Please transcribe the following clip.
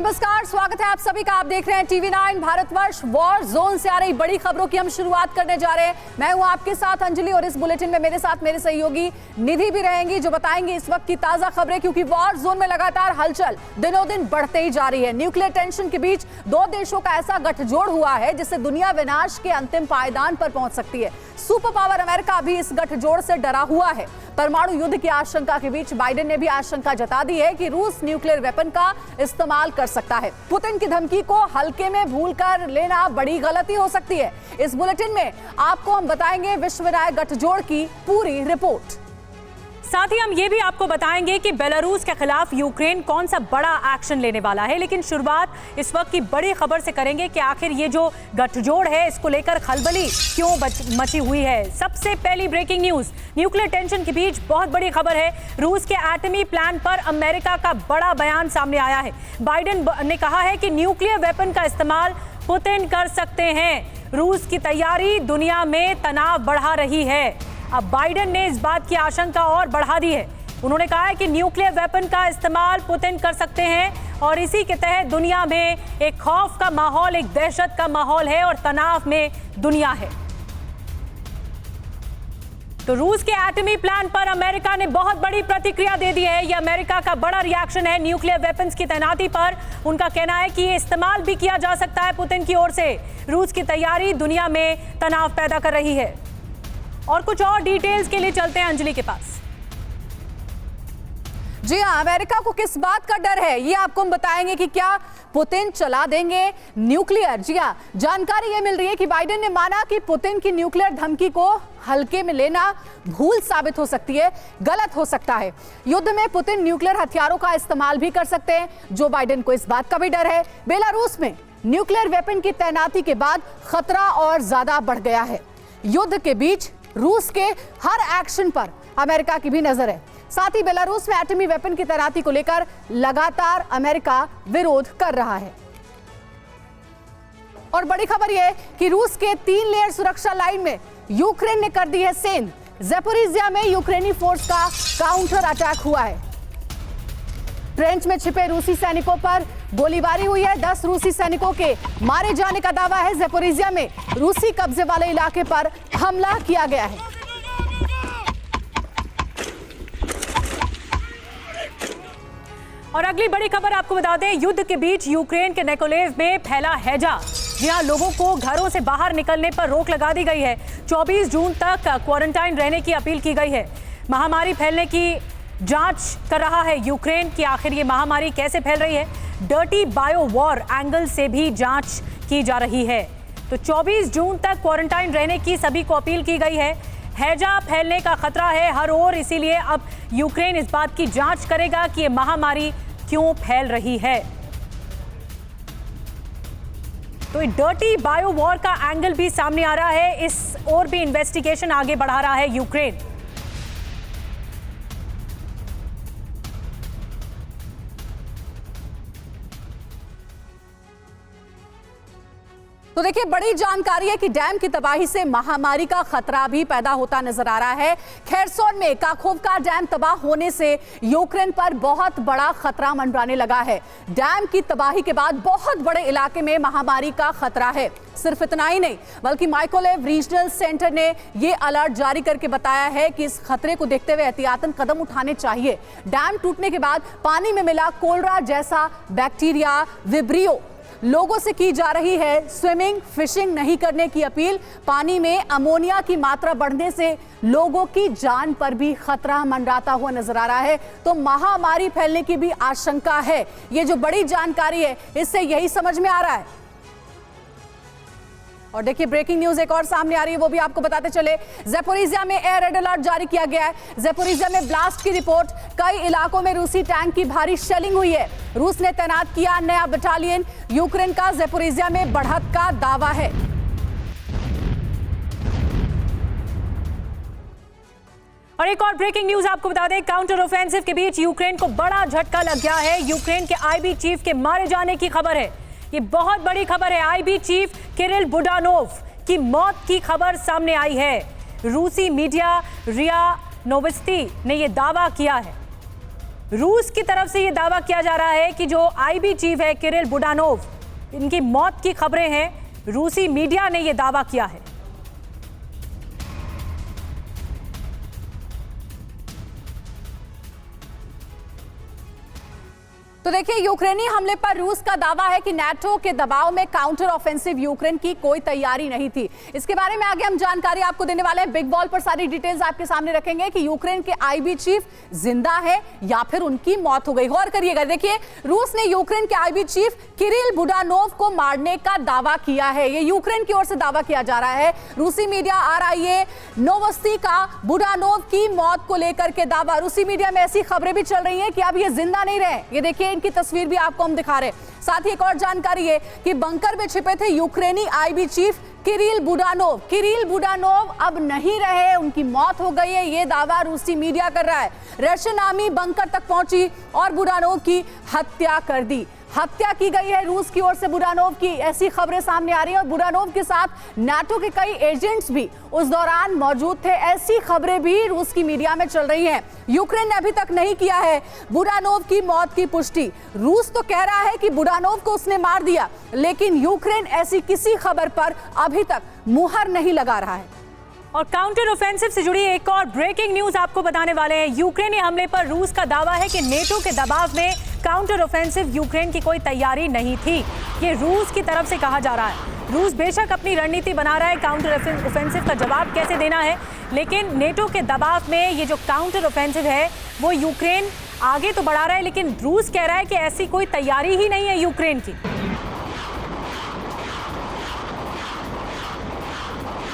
नमस्कार, स्वागत है आप सभी का। आप देख रहे हैं टीवी 9 भारतवर्ष। वॉर जोन से आ रही बड़ी खबरों की हम शुरुआत करने जा रहे हैं। मैं हूं आपके साथ अंजलि और इस बुलेटिन में मेरे साथ मेरे सहयोगी निधि भी रहेंगी, जो बताएंगे इस वक्त की ताजा खबरें, क्योंकि वॉर जोन में लगातार हलचल दिनों दिन बढ़ते ही जा रही है। न्यूक्लियर टेंशन के बीच दो देशों का ऐसा गठजोड़ हुआ है जिससे दुनिया विनाश के अंतिम पायदान पर पहुंच सकती है। सुपर पावर अमेरिका भी इस गठजोड़ से डरा हुआ है। परमाणु युद्ध की आशंका के बीच बाइडेन ने भी आशंका जता दी है कि रूस न्यूक्लियर वेपन का इस्तेमाल कर सकता है। पुतिन की धमकी को हल्के में भूलकर लेना बड़ी गलती हो सकती है। इस बुलेटिन में आपको हम बताएंगे विश्व विनायक गठजोड़ की पूरी रिपोर्ट। साथ ही हम ये भी आपको बताएंगे कि बेलारूस के खिलाफ यूक्रेन कौन सा बड़ा एक्शन लेने वाला है। लेकिन शुरुआत इस वक्त की बड़ी खबर से करेंगे कि आखिर ये जो गठजोड़ है इसको लेकर खलबली क्यों मची हुई है। सबसे पहली ब्रेकिंग न्यूज, न्यूक्लियर टेंशन के बीच बहुत बड़ी खबर है। रूस के एटमी प्लान पर अमेरिका का बड़ा बयान सामने आया है। बाइडेन ने कहा है कि न्यूक्लियर वेपन का इस्तेमाल पुतिन कर सकते हैं। रूस की तैयारी दुनिया में तनाव बढ़ा रही है। अब बाइडेन ने इस बात की आशंका और बढ़ा दी है। उन्होंने कहा है कि न्यूक्लियर वेपन का इस्तेमाल पुतिन कर सकते हैं और इसी के तहत दुनिया में एक खौफ का माहौल, एक दहशत का माहौल है और तनाव में दुनिया है। तो रूस के एटमी प्लान पर अमेरिका ने बहुत बड़ी प्रतिक्रिया दे दी है। यह अमेरिका का बड़ा रिएक्शन है न्यूक्लियर वेपन्स की तैनाती पर। उनका कहना है कि ये इस्तेमाल भी किया जा सकता है पुतिन की ओर से। रूस की तैयारी दुनिया में तनाव पैदा कर रही है। और कुछ और डिटेल्स के लिए चलते हैं अंजलि के पास। जी हां, अमेरिका को किस बात का डर है ये आपको हम बताएंगे कि क्या पुतिन चला देंगे न्यूक्लियर। जी हां, जानकारी ये मिल रही है कि बाइडेन ने माना कि पुतिन की न्यूक्लियर धमकी को हल्के में लेना भूल साबित हो सकती है, गलत हो सकता है। युद्ध में पुतिन न्यूक्लियर हथियारों का इस्तेमाल भी कर सकते हैं। जो बाइडेन को इस बात का भी डर है। बेलारूस में न्यूक्लियर वेपन की तैनाती के बाद खतरा और ज्यादा बढ़ गया है। युद्ध के बीच रूस के हर एक्शन पर अमेरिका की भी नजर है। साथ ही बेलारूस में एटमी वेपन की तैनाती को लेकर लगातार अमेरिका विरोध कर रहा है। और बड़ी खबर यह है कि रूस के 3 लेयर सुरक्षा लाइन में यूक्रेन ने कर दी है सेंध। ज़ेपोरिज़िया में यूक्रेनी फोर्स का काउंटर अटैक हुआ है। ट्रेंच में छिपे रूसी सैनिकों पर गोलीबारी हुई है। 10 रूसी सैनिकों के मारे जाने का दावा है। ज़ेपोरिज़िया में रूसी कब्जे वाले इलाके पर हमला किया गया है। और अगली बड़ी खबर आपको बता दें, युद्ध के बीच यूक्रेन के निकोलेव में फैला हैजा। जहां लोगों को घरों से बाहर निकलने पर रोक लगा दी गई है। 24 जून तक क्वारंटाइन रहने की अपील की गई है। महामारी फैलने की जांच कर रहा है यूक्रेन कि आखिर ये महामारी कैसे फैल रही है। डर्टी बायो वॉर एंगल से भी जांच की जा रही है। तो 24 जून तक क्वारंटाइन रहने की सभी को अपील की गई है। हैजा फैलने का खतरा है हर ओर, इसीलिए अब यूक्रेन इस बात की जांच करेगा कि ये महामारी क्यों फैल रही है। तो डर्टी बायो वॉर का एंगल भी सामने आ रहा है। इस ओर भी इन्वेस्टिगेशन आगे बढ़ा रहा है यूक्रेन। तो देखिए, बड़ी जानकारी है कि डैम की तबाही से महामारी का खतरा भी पैदा होता नजर आ रहा है। खेरसोन में काखोवका डैम तबाह होने से यूक्रेन पर बहुत बड़ा खतरा मंडराने लगा है। डैम की तबाही के बाद बहुत बड़े इलाके में महामारी का खतरा है। सिर्फ इतना ही नहीं, बल्कि माइकोलेव रीजनल सेंटर ने यह अलर्ट जारी करके बताया है कि इस खतरे को देखते हुए एहतियातन कदम उठाने चाहिए। डैम टूटने के बाद पानी में मिला कोलरा जैसा बैक्टीरिया विब्रियो, लोगों से की जा रही है स्विमिंग फिशिंग नहीं करने की अपील। पानी में अमोनिया की मात्रा बढ़ने से लोगों की जान पर भी खतरा मंडराता हुआ नजर आ रहा है। तो महामारी फैलने की भी आशंका है। ये जो बड़ी जानकारी है इससे यही समझ में आ रहा है। और देखिए, ब्रेकिंग न्यूज एक और सामने आ रही है, वो भी आपको बताते चले। ज़ेपोरिज़िया में एयर रेड अलर्ट जारी किया गया है। ज़ेपोरिज़िया में ब्लास्ट की रिपोर्ट। कई इलाकों में रूसी टैंक की भारी शेलिंग हुई है। रूस ने तैनात किया नया बटालियन। यूक्रेन का ज़ेपोरिज़िया में बढ़त का दावा है। और एक और ब्रेकिंग न्यूज आपको बता दें, काउंटर ऑफेंसिव के बीच यूक्रेन को बड़ा झटका लग गया है। यूक्रेन के आईबी चीफ के मारे जाने की खबर है। ये बहुत बड़ी खबर है। आईबी चीफ किरिल बुडानोव की मौत की खबर सामने आई है। रूसी मीडिया रिया नोविस्ती ने यह दावा किया है। रूस की तरफ से ये दावा किया जा रहा है कि जो आईबी चीफ है किरिल बुडानोव, इनकी मौत की खबरें हैं। रूसी मीडिया ने ये दावा किया है। तो देखिए, यूक्रेनी हमले पर रूस का दावा है कि नाटो के दबाव में काउंटर ऑफेंसिव यूक्रेन की कोई तैयारी नहीं थी। इसके बारे में आगे हम जानकारी आपको देने वाले हैं। बिग बॉल पर सारी डिटेल्स आपके सामने रखेंगे कि यूक्रेन के आईबी चीफ जिंदा है या फिर उनकी मौत हो गई। गौर करिएगा, देखिए, रूस ने यूक्रेन के आईबी चीफ किरिल बुडानोव को मारने का दावा किया है। ये यूक्रेन की ओर से दावा किया जा रहा है। रूसी मीडिया RIA नोवोस्ती का बुडानोव की मौत को लेकर के दावा। रूसी मीडिया में ऐसी खबरें भी चल रही हैं कि अब ये जिंदा नहीं रहे। ये देखिए, इनकी तस्वीर भी आपको हम दिखा रहे। साथ ही एक और जानकारी है कि बंकर में छिपे थे यूक्रेनी IB chief Kirill Budanov. Kirill Budanov अब नहीं रहे, उनकी मौत हो गई है, ये दावा रूसी मीडिया कर रहा है। रशियन आर्मी बंकर तक पहुंची और बुडानोव की हत्या कर दी। हत्या की गई है रूस की ओर से बुडानोव की, ऐसी खबरें सामने आ रही हैं। और बुडानोव के साथ नाटो के कई एजेंट्स भी उस दौरान मौजूद थे, ऐसी खबरें भी रूस की मीडिया में चल रही हैं। यूक्रेन ने अभी तक नहीं किया है बुडानोव की मौत की पुष्टि। रूस तो कह रहा है कि बुडानोव को उसने मार दिया, लेकिन यूक्रेन ऐसी किसी खबर पर अभी तक मुहर नहीं लगा रहा है। और काउंटर ऑफेंसिव से जुड़ी एक और ब्रेकिंग न्यूज आपको बताने वाले हैं। यूक्रेनी हमले पर रूस का दावा है कि नेटो के दबाव में काउंटर ऑफेंसिव यूक्रेन की कोई तैयारी नहीं थी। ये रूस की तरफ से कहा जा रहा है। रूस बेशक अपनी रणनीति बना रहा है काउंटर ऑफेंसिव का जवाब कैसे देना है, लेकिन नेटो के दबाव में ये जो काउंटर ऑफेंसिव है वो यूक्रेन आगे तो बढ़ा रहा है, लेकिन रूस कह रहा है कि ऐसी कोई तैयारी ही नहीं है यूक्रेन की।